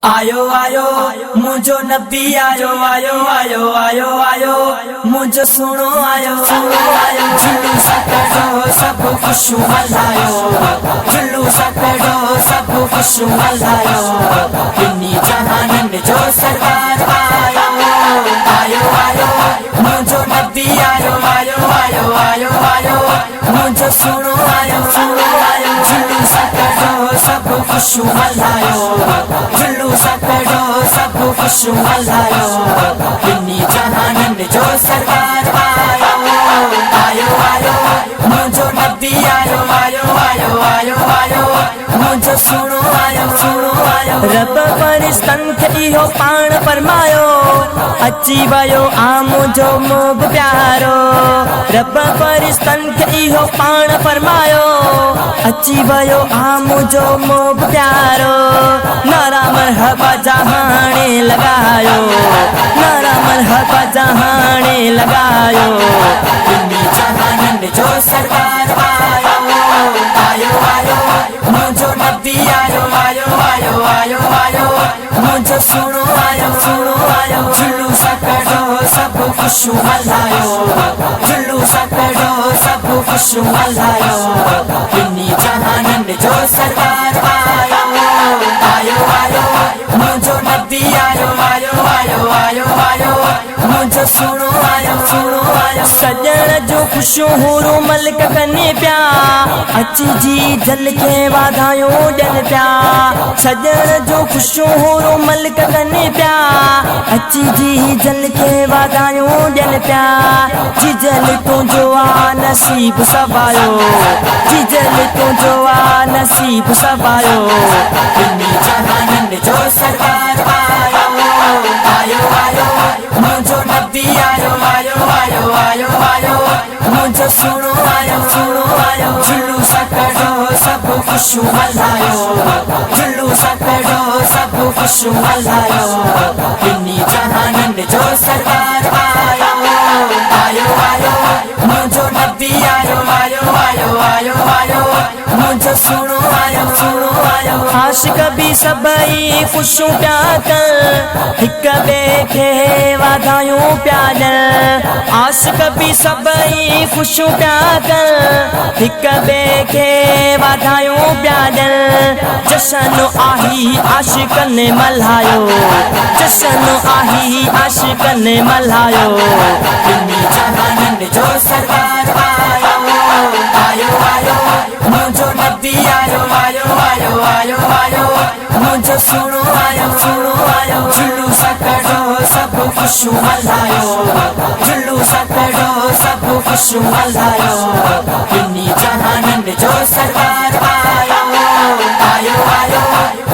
आयो आयो मुझो नबी आयो आयो आयो आयो आयो मुझो सुनो आयो जुलूस करो सब खुशू मल्हायो जुलूस करो सब खुशू मल्हायो इन्हीं जहानन जो सरदार आयो आयो आयो मुझो नबी आयो आयो आयो आयो आयो मुझो सुनो आयो जुलूस करो सब खुशू मल्हायो जुलूस करो सब खुशू मल्हायो इन्हीं जहानन जो सरदार आयो आयो आयो मुझो नबी आयो आयो आयो आयो आयो मुझो सुनो आयो रब परिस्तन इहो पाण फरमायो अची वयो आ मुझो मोब प्यारो रब परिस्तन इहो पाण फरमायो अची वयो आ मुझो मोब प्यारो नारा मरहबा जहाने लगायो नारा मरहबा जहाने लगायो इन्हीं जहानन जो सरदार आयो आयो आयो मुझो नबी आयो आयो आयो आयो आयो मुझो सुनो आयो जुलूस करो सब खुशू मल्हायो जुलूस करो सब खुशू मल्हायो इन्हीं जहानन जो सरदार आयो आयो आयो मुझो नबी आयो आयो आयो आयो आयो मुझो सुनो आयो सजण जो खुशू हुरू मलक कने प्या अची जी जल के वाधायूं ॾियनि प्या सजण जो खुशू हुरू मलक कने प्या अची जी जल के वाधायूं ॾियनि प्या जिजल तुंहिंजो आ नसीब सवायो जिजल तुंहिंजो आ नसीब सवायो इन्हीं जहानन जो सरदार आयो आयो आयो मुझो नबी आयो आयो आयो आयो आयो मुझो सुनो आयो जुलूस करो सब खुशू मल्हायो जुलूस करो सब खुशू मल्हायो इन्हीं जहानन जो सरदार आयो आयो आयो मुझो नबी आयो आयो आयो आयो आयो मुझो सुनो आयो आशिक भी सभई खुशू प्या कर हिक ॿिए खे वाधायूं प्या ॾियनि आशिक भी सभई खुशू प्या कर हिक ॿिए खे वाधायूं प्या ॾियनि जशन आही आशिकनि मल्हायो जशन आही आशिकनि मल्हायो इन्हीं जहानन जो सरदार आयो आयो आयो मुझो नबी आयो आयो आयो आयो आयो मुझो सुनो आयो जुलूस करो सब खुशू मल्हायो जुलूस करो सब खुशू मल्हायो इन्हीं जहानन जो सरदार आयो आयो आयो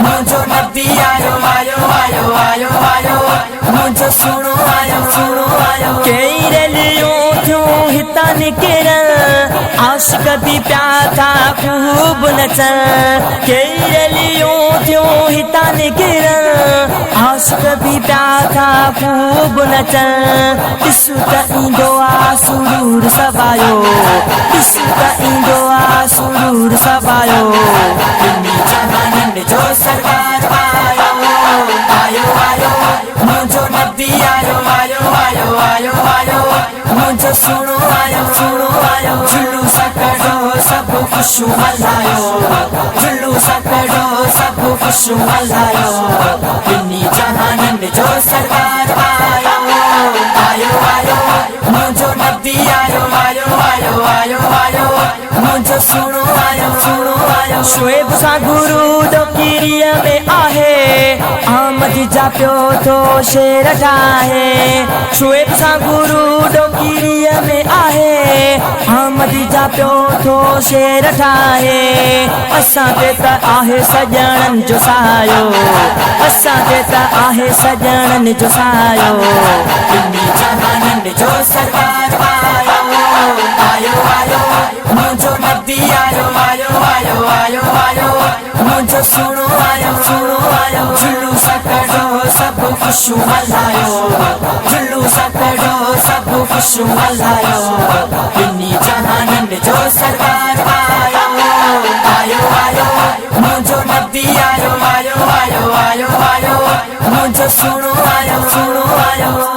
मुझो नबी आयो आयो आयो आयो आयो मुझो सुनो आयो कई रैलियूं थियूं हितां निकिरनि आशिक भी प्या था खूब नचन कई रैलियूं थियूं हितां निकिरनि आशिक भी प्या था खूब नचन ॾिसु त ईंदो आ सुरूर सवायो ॾिसु त ईंदो आ सुरूर सवायो इन्हीं जहानन जो सरदार आयो आयो आयो मुझो नबी आयो आयो आयो आयो आयो मुझो सुनो आयो जुलूस करो सब खुशू मल्हायो जुलूस करो सब खुशू मल्हायो इन्हीं जहानन जो सरदार आयो आयो आयो मुझो नबी आयो आयो आयो आयो आयो मुझो सुनो आयो शुएब सां गुरु डोकीरीअ में आहे आमद जा पियो थो शेर ठाहे शुएब सां गुरु डोकीरीअ में आहे आमद जा पियो थो शेर ठाहे असां ते त आहे सजणनि जो सायो असां ते त आहे सजणनि जो सायो इन्हीं जहानन जो सरदार आयो आयो आयो मुझो नबी आयो आयो आयो आयो आयो मुझो सुनो आयो जुलूस करो सब खुशू मल्हायो जुलूस करो सब खुशू मल्हायो इन्हीं जहानन जो सरदार आयो आयो आयो मुझो नबी आयो आयो आयो आयो आयो मुझो सुनो आयो